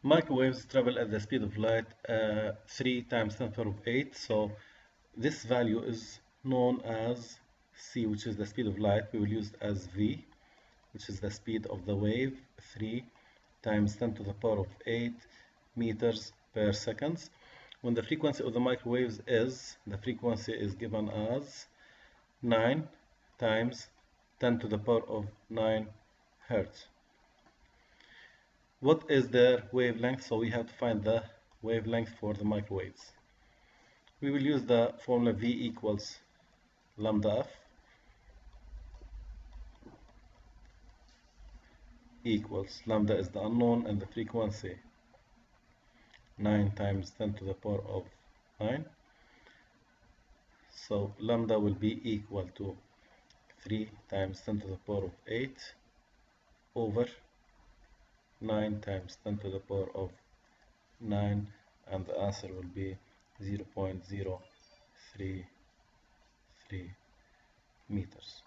Microwaves travel at the speed of light 3 times 10 to the power of 8. So this value is known as c, which is the speed of light. We will use it as v, which is the speed of the wave, 3 times 10 to the power of 8 meters per second. When the frequency of the microwaves is, the frequency is given as 9 times 10 to the power of 9 hertz. What is their wavelength? So we have to find the wavelength for the microwaves. We will use the formula V equals lambda f equals lambda is the unknown and the frequency 9 times 10 to the power of 9. So lambda will be equal to 3 times 10 to the power of 8 over 9 times 10 to the power of 9, and the answer will be 0.033 meters.